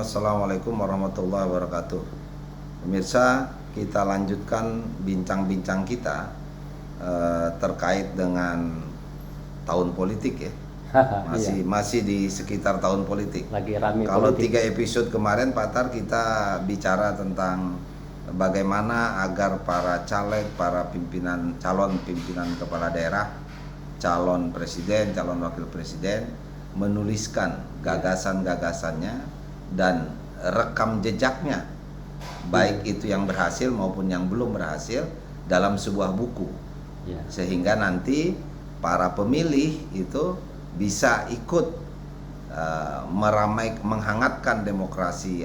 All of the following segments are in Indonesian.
Assalamualaikum warahmatullahi wabarakatuh. Pemirsa, kita lanjutkan bincang-bincang kita terkait dengan tahun politik ya. Masih di sekitar tahun politik. Lagi rame Kalau politik. 3 episode kemarin Pak Tar kita bicara tentang bagaimana agar para caleg, para calon pimpinan kepala daerah, calon presiden, calon wakil presiden menuliskan gagasan-gagasannya dan rekam jejaknya, baik itu yang berhasil maupun yang belum berhasil dalam sebuah buku, sehingga nanti para pemilih itu bisa ikut menghangatkan demokrasi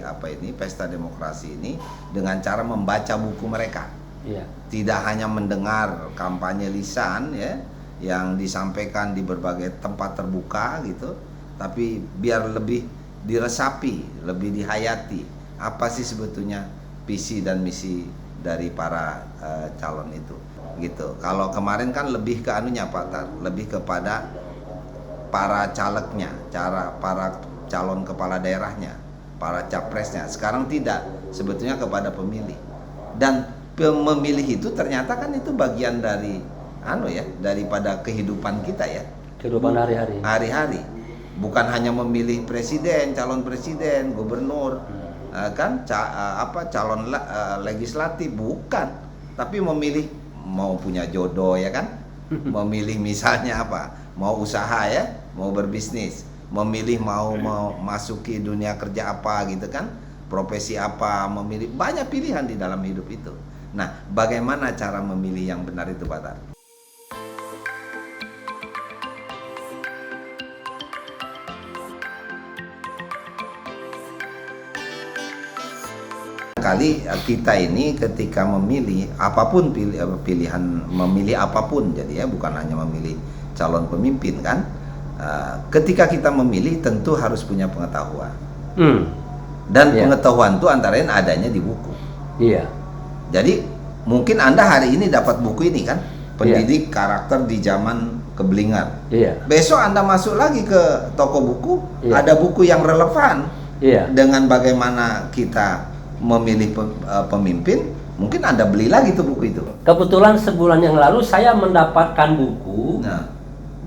pesta demokrasi ini dengan cara membaca buku mereka. Tidak hanya mendengar kampanye lisan ya yang disampaikan di berbagai tempat terbuka gitu, tapi biar lebih diresapi, lebih dihayati apa sih sebetulnya visi dan misi dari para calon itu gitu. Kalau kemarin kan lebih ke anunya Pak Tar, lebih kepada para calegnya, para calon kepala daerahnya, para capresnya. Sekarang tidak, sebetulnya kepada pemilih. Dan memilih itu ternyata kan itu bagian dari daripada kehidupan kita ya. Kehidupan Hari-hari. Bukan hanya memilih presiden, calon presiden, gubernur, calon legislatif, bukan. Tapi memilih mau punya jodoh ya kan? Memilih misalnya mau usaha ya, mau berbisnis, memilih mau masuki dunia kerja apa gitu kan, profesi apa, memilih banyak pilihan di dalam hidup itu. Nah, bagaimana cara memilih yang benar itu Pak Tar? Kali kita ini ketika memilih apapun pilihan memilih apapun, jadi ya bukan hanya memilih calon pemimpin kan, ketika kita memilih tentu harus punya pengetahuan dan pengetahuan itu antara lain adanya di buku. Jadi mungkin Anda hari ini dapat buku ini kan, pendidik karakter di zaman kebelingan. Besok Anda masuk lagi ke toko buku, ada buku yang relevan dengan bagaimana kita memilih pemimpin, mungkin Anda beli lagi tuh buku itu. Kebetulan sebulan yang lalu saya mendapatkan buku.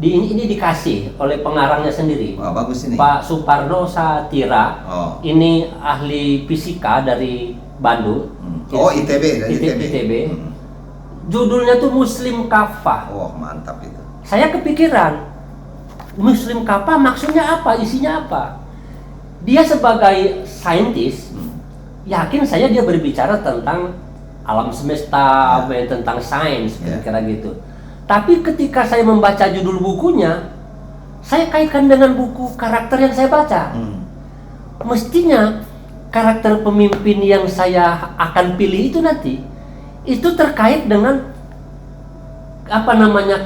Ini dikasih oleh pengarangnya sendiri. Bagus ini. Pak Suparno Satira. Ini ahli fisika dari Bandung. ITB. Judulnya tuh Muslim Kafah. Mantap itu. Saya kepikiran, Muslim Kafah maksudnya apa? Isinya apa? Dia sebagai saintis, yakin saya dia berbicara tentang alam semesta, tentang sains, kira-kira gitu. Tapi ketika saya membaca judul bukunya, saya kaitkan dengan buku karakter yang saya baca. Mestinya karakter pemimpin yang saya akan pilih itu nanti, itu terkait dengan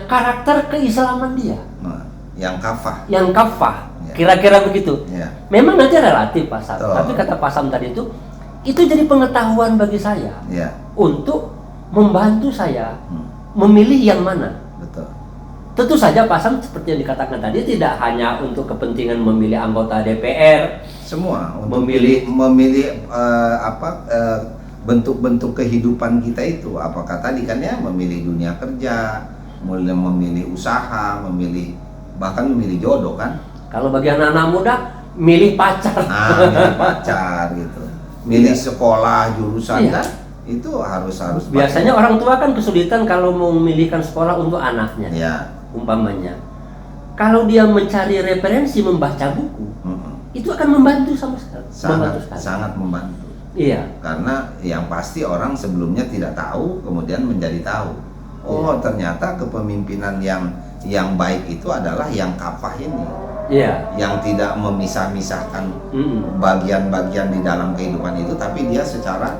karakter keislaman dia. Yang kafah. Kira-kira begitu. Memang nanti relatif Pak Sam, tapi kata Pak Sam tadi itu jadi pengetahuan bagi saya untuk membantu saya memilih yang mana. Betul. Tentu saja Pak Sam seperti yang dikatakan tadi tidak hanya untuk kepentingan memilih anggota DPR, semua untuk memilih bentuk-bentuk kehidupan kita itu. Apakah tadi kan ya memilih dunia kerja, memilih usaha, bahkan memilih jodoh kan. Kalau bagi anak-anak muda milih pacar. Milih pacar gitu. Milih sekolah jurusan kan itu harus biasanya orang tua kan kesulitan kalau mau memilihkan sekolah untuk anaknya umpamanya. Kalau dia mencari referensi membaca buku itu akan membantu sama sekali, sangat membantu. Karena yang pasti orang sebelumnya tidak tahu kemudian menjadi tahu. Ternyata kepemimpinan yang baik itu adalah yang kafah ini. Yang tidak memisah-misahkan bagian-bagian di dalam kehidupan itu, tapi dia secara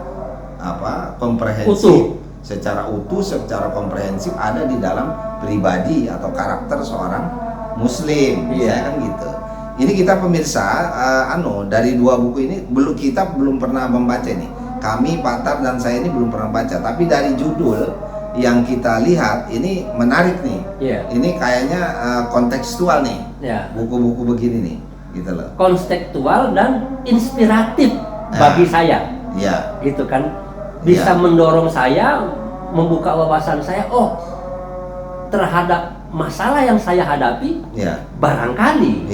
komprehensif, secara utuh, secara komprehensif ada di dalam pribadi atau karakter seorang muslim, kan gitu. Ini kita pemirsa, dari 2 buku ini kita belum pernah membaca ini. Kami Pak Tar dan saya ini belum pernah baca, tapi dari judul yang kita lihat ini menarik nih. Ini kayaknya kontekstual nih. Buku-buku begini nih. gitu loh. Konstekstual dan inspiratif bagi saya. Iya. Gitu kan. Bisa mendorong saya, membuka wawasan saya, terhadap masalah yang saya hadapi, barangkali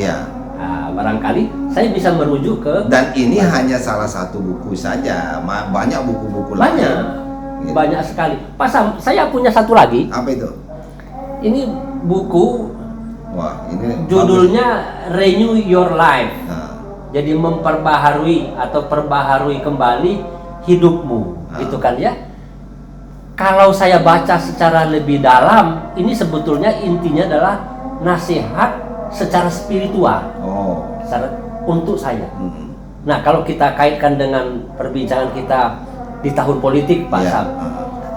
barangkali saya bisa merujuk ke, dan ini hanya salah satu buku saja, banyak buku-buku lain. Banyak sekali. Pak Sam, saya punya satu lagi. Apa itu? Ini buku, ini judulnya Renew Your Life. Jadi memperbaharui atau perbaharui kembali hidupmu, gitu kan ya. Kalau saya baca secara lebih dalam, ini sebetulnya intinya adalah nasihat secara spiritual, untuk saya. Nah, kalau kita kaitkan dengan perbincangan kita di tahun politik, Pak Sam,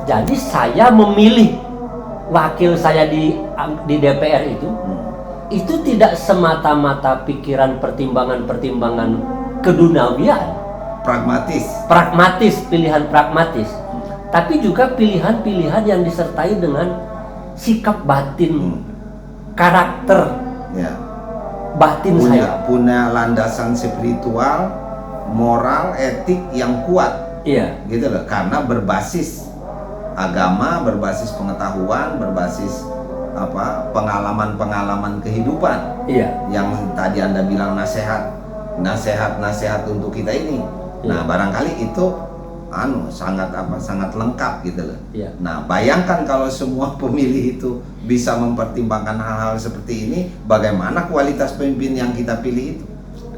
jadi saya memilih wakil saya di DPR itu tidak semata-mata pikiran pertimbangan-pertimbangan keduniawian, pragmatis, pilihan pragmatis, tapi juga pilihan-pilihan yang disertai dengan sikap batin, karakter batin saya. Punya landasan spiritual, moral, etik yang kuat. Gitu loh, karena berbasis agama, berbasis pengetahuan, berbasis pengalaman kehidupan. Yang tadi Anda bilang nasihat untuk kita ini. Nah, barangkali itu sangat lengkap gitu loh. Nah, bayangkan kalau semua pemilih itu bisa mempertimbangkan hal-hal seperti ini, bagaimana kualitas pemimpin yang kita pilih itu?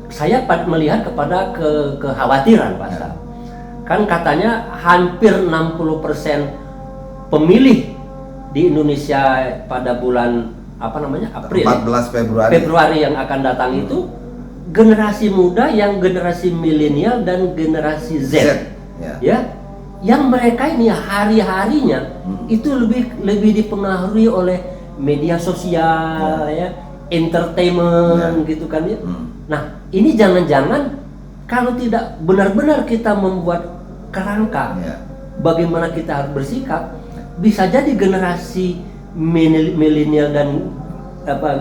Saya melihat kepada kekhawatiran, Pak Sam. Kan katanya hampir 60% pemilih di Indonesia pada bulan April, 14 Februari yang akan datang itu generasi muda, yang generasi milenial dan generasi Z. Yang mereka ini hari-harinya itu lebih dipengaruhi oleh media sosial, entertainment, gitu kan ya. Nah, ini jangan-jangan kalau tidak benar-benar kita membuat kerangka bagaimana kita harus bersikap, bisa jadi generasi milenial dan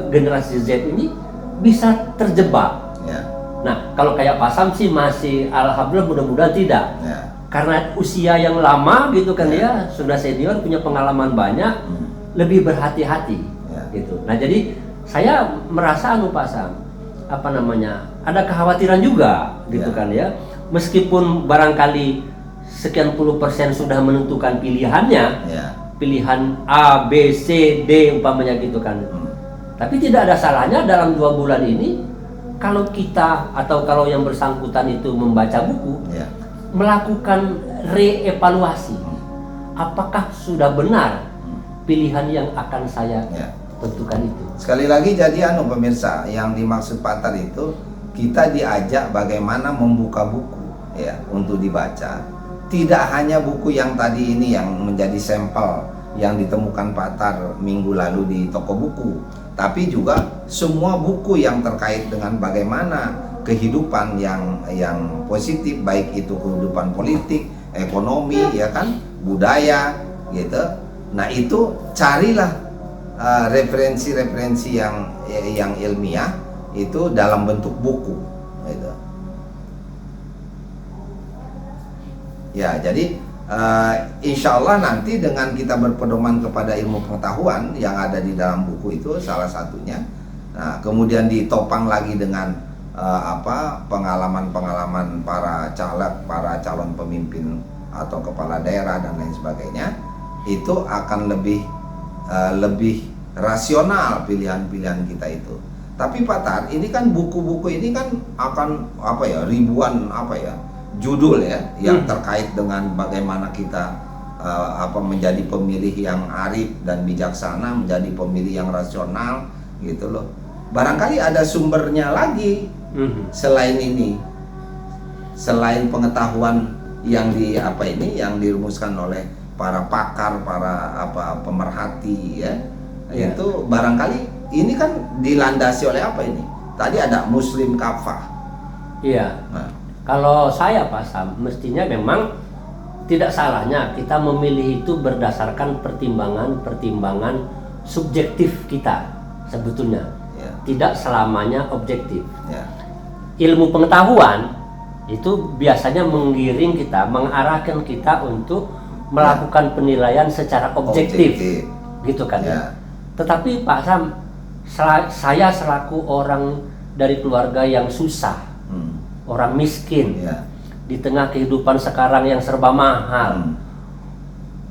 generasi Z ini bisa terjebak. Nah, kalau kayak Pak Sam sih masih, alhamdulillah, mudah-mudahan tidak. Karena usia yang lama gitu kan, dia sudah senior, punya pengalaman banyak, lebih berhati-hati gitu. Nah, jadi saya merasa Pak Sam, ada kekhawatiran juga gitu kan ya. Meskipun barangkali sekian puluh persen sudah menentukan pilihannya, pilihan A, B, C, D umpamanya gitu kan. Tapi tidak ada salahnya dalam 2 bulan ini, kalau kita atau kalau yang bersangkutan itu membaca buku, melakukan reevaluasi, apakah sudah benar pilihan yang akan saya tentukan itu. Sekali lagi, jadi pemirsa, yang dimaksud Pak Tar itu, kita diajak bagaimana membuka buku untuk dibaca. Tidak hanya buku yang tadi ini yang menjadi sampel yang ditemukan Pak Tar minggu lalu di toko buku, tapi juga semua buku yang terkait dengan bagaimana kehidupan yang positif, baik itu kehidupan politik, ekonomi, budaya, gitu. Nah, itu carilah referensi-referensi yang ilmiah itu dalam bentuk buku, gitu. Jadi insya Allah nanti dengan kita berpedoman kepada ilmu pengetahuan yang ada di dalam buku itu salah satunya. Nah, kemudian ditopang lagi dengan pengalaman-pengalaman para caleg, para calon pemimpin atau kepala daerah dan lain sebagainya, itu akan lebih rasional pilihan-pilihan kita itu. Tapi Pak Tar, ini kan buku-buku ini kan akan ribuan judul yang terkait dengan bagaimana kita menjadi pemilih yang arif dan bijaksana, menjadi pemilih yang rasional, gitu loh. Barangkali ada sumbernya lagi selain ini, selain pengetahuan yang yang dirumuskan oleh para pakar, para pemerhati itu barangkali ini kan dilandasi oleh apa ini? Tadi ada Muslim Kafah. Nah, kalau saya Pak Sam, mestinya memang tidak salahnya kita memilih itu berdasarkan pertimbangan subjektif kita sebetulnya. tidak selamanya objektif. Ya. Ilmu pengetahuan itu biasanya mengiring kita, mengarahkan kita untuk melakukan penilaian secara objektif. Gitu kan ya. Tetapi Pak Sam, saya selaku orang dari keluarga yang susah, orang miskin, di tengah kehidupan sekarang yang serba mahal,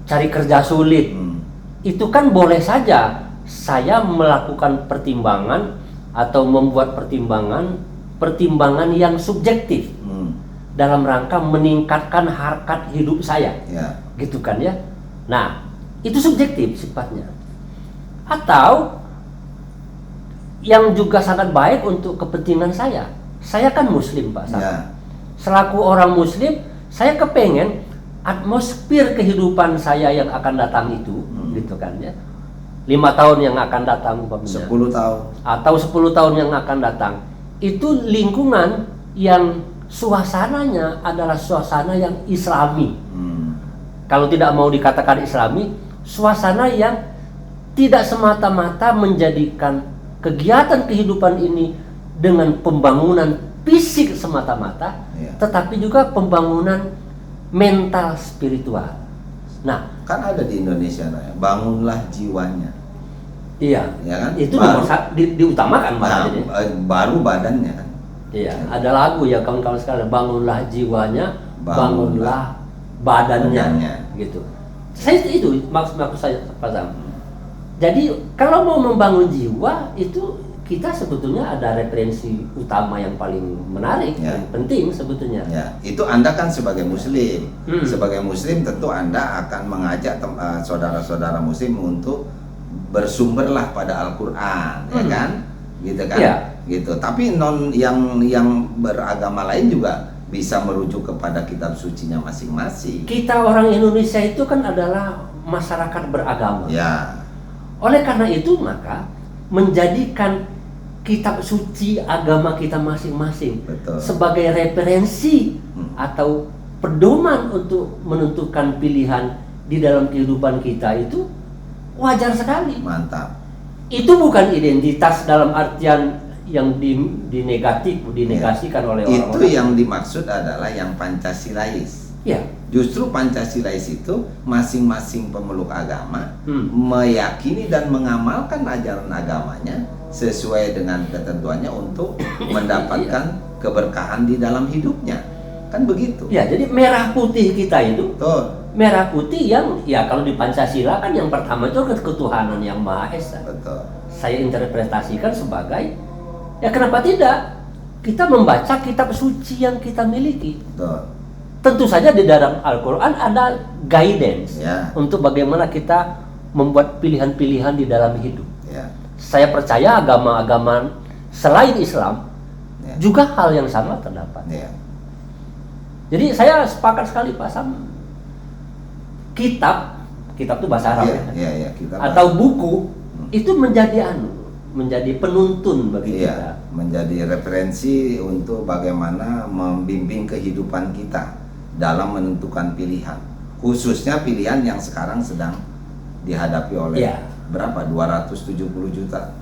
cari kerja sulit, itu kan boleh saja saya melakukan pertimbangan atau membuat pertimbangan yang subjektif dalam rangka meningkatkan harkat hidup saya, gitu kan ya. Nah, itu subjektif sifatnya. Atau yang juga sangat baik untuk kepentingan saya. Saya kan Muslim, Pak Sam. Selaku orang Muslim, saya kepengen atmosfer kehidupan saya yang akan datang itu, gitu kan ya. 5 tahun yang akan datang, 10 tahun atau 10 tahun yang akan datang, itu lingkungan yang suasananya adalah suasana yang Islami. Kalau tidak mau dikatakan Islami, suasana yang tidak semata-mata menjadikan kegiatan kehidupan ini dengan pembangunan fisik semata-mata, tetapi juga pembangunan mental spiritual. Nah, kan ada di Indonesia, bangunlah jiwanya. Iya, ya kan? Itu diutamakan baru badannya kan. Iya, ada lagu ya kawan-kawan sekalian, bangunlah jiwanya, bangunlah badannya. Gitu. Saya itu maksud saya Pak Sam. Jadi kalau mau membangun jiwa itu kita sebetulnya ada referensi utama yang paling menarik, yang penting sebetulnya. Itu Anda kan sebagai Muslim, sebagai Muslim tentu Anda akan mengajak saudara-saudara Muslim untuk bersumberlah pada Al-Quran, ya kan, gitu kan, gitu. Tapi yang beragama lain juga bisa merujuk kepada kitab sucinya masing-masing. Kita orang Indonesia itu kan adalah masyarakat beragama. Oleh karena itu maka menjadikan kitab suci agama kita masing-masing sebagai referensi atau pedoman untuk menentukan pilihan di dalam kehidupan kita itu wajar sekali. Mantap. Itu bukan identitas dalam artian yang dinegasikan oleh orang-orang. Itu yang dimaksud adalah yang Pancasilais. Justru Pancasilais itu masing-masing pemeluk agama meyakini dan mengamalkan ajaran agamanya sesuai dengan ketentuannya untuk mendapatkan keberkahan di dalam hidupnya. Kan begitu. Jadi merah putih kita itu, merah putih yang kalau di Pancasila kan yang pertama itu ketuhanan yang Maha Esa. Saya interpretasikan sebagai kenapa tidak kita membaca kitab suci yang kita miliki. Tentu saja di dalam Al-Quran ada guidance untuk bagaimana kita membuat pilihan-pilihan di dalam hidup. Saya percaya agama-agama selain Islam juga hal yang sama terdapat. Jadi saya sepakat sekali Pak Sam. Kitab itu bahasa Arab atau buku itu menjadi penuntun bagi kita, menjadi referensi untuk bagaimana membimbing kehidupan kita dalam menentukan pilihan, khususnya pilihan yang sekarang sedang dihadapi oleh berapa? 270 juta?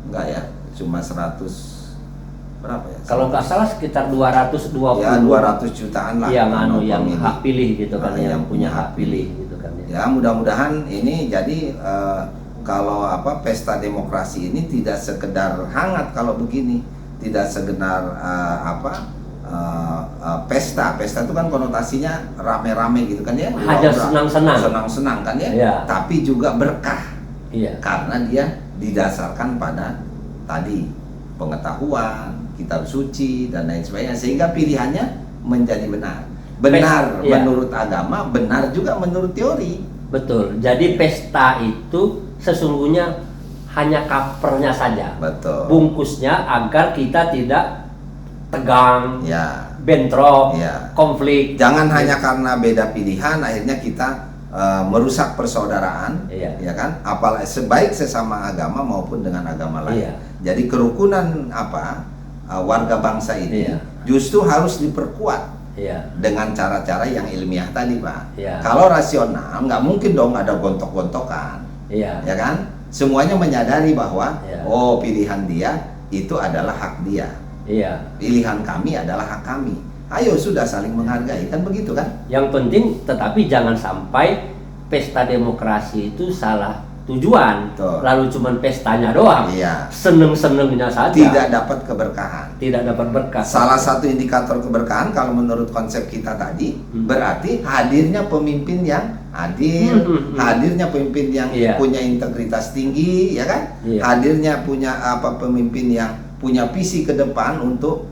Enggak ya, cuma 100 berapa ya? Kalau nggak salah sekitar 220. 200 jutaan lah. Yang hak pilih gitu kan, yang punya hak pilih gitu kan. Mudah-mudahan ini jadi kalau pesta demokrasi ini tidak sekedar hangat kalau begini, tidak sekedar pesta itu kan konotasinya rame-rame gitu kan ya, hanya senang-senang kan ya, tapi juga berkah karena dia didasarkan pada tadi pengetahuan, kitab suci dan lain sebagainya, sehingga pilihannya menjadi benar menurut agama, benar juga menurut teori. Betul. Jadi pesta itu sesungguhnya hanya covernya saja, bungkusnya agar kita tidak tegang, bentrok, konflik. Jangan hanya karena beda pilihan akhirnya kita merusak persaudaraan, ya kan? Apalagi sebaik sesama agama maupun dengan agama lain. Jadi kerukunan warga bangsa ini justru harus diperkuat dengan cara-cara yang ilmiah tadi, Pak. Kalau rasional nggak mungkin dong ada gontok-gontokan, ya kan? semuanya menyadari bahwa Ya. oh pilihan dia itu adalah hak dia. Iya. Pilihan kami adalah hak kami. Ayo sudah saling menghargai, kan begitu kan? Yang penting tetapi jangan sampai pesta demokrasi itu salah tujuan. Betul. Lalu cuman pestanya doang. Iya. Seneng-senengnya saja. Tidak dapat keberkahan. Tidak dapat berkah. Salah satu indikator keberkahan kalau menurut konsep kita tadi berarti hadirnya pemimpin yang adil, hadirnya pemimpin yang Iya. punya integritas tinggi, ya kan? Iya. Hadirnya punya pemimpin yang punya visi ke depan untuk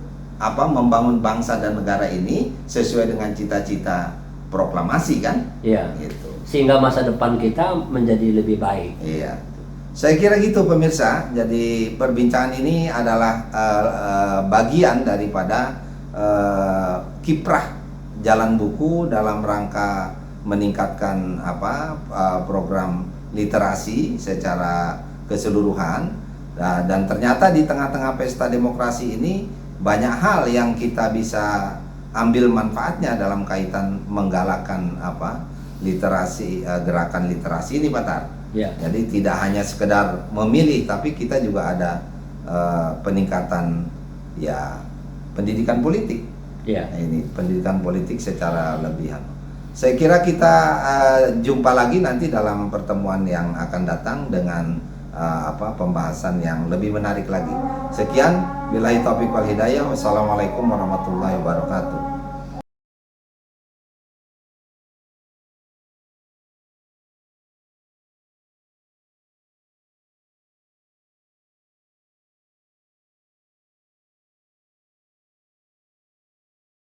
membangun bangsa dan negara ini sesuai dengan cita-cita proklamasi kan? Iya. Gitu. Sehingga masa depan kita menjadi lebih baik. Iya. Saya kira gitu pemirsa. Jadi perbincangan ini adalah bagian daripada kiprah Jalan Buku dalam rangka meningkatkan program literasi secara keseluruhan. Dan ternyata di tengah-tengah pesta demokrasi ini banyak hal yang kita bisa ambil manfaatnya dalam kaitan menggalakkan literasi, gerakan literasi ini Pak Tar. Ya. Jadi tidak hanya sekedar memilih, tapi kita juga ada peningkatan pendidikan politik. Ya. Nah, ini pendidikan politik secara lebihan. Saya kira kita jumpa lagi nanti dalam pertemuan yang akan datang dengan pembahasan yang lebih menarik lagi. Sekian, billahi taufiq wal hidayah. Wassalamualaikum warahmatullahi wabarakatuh.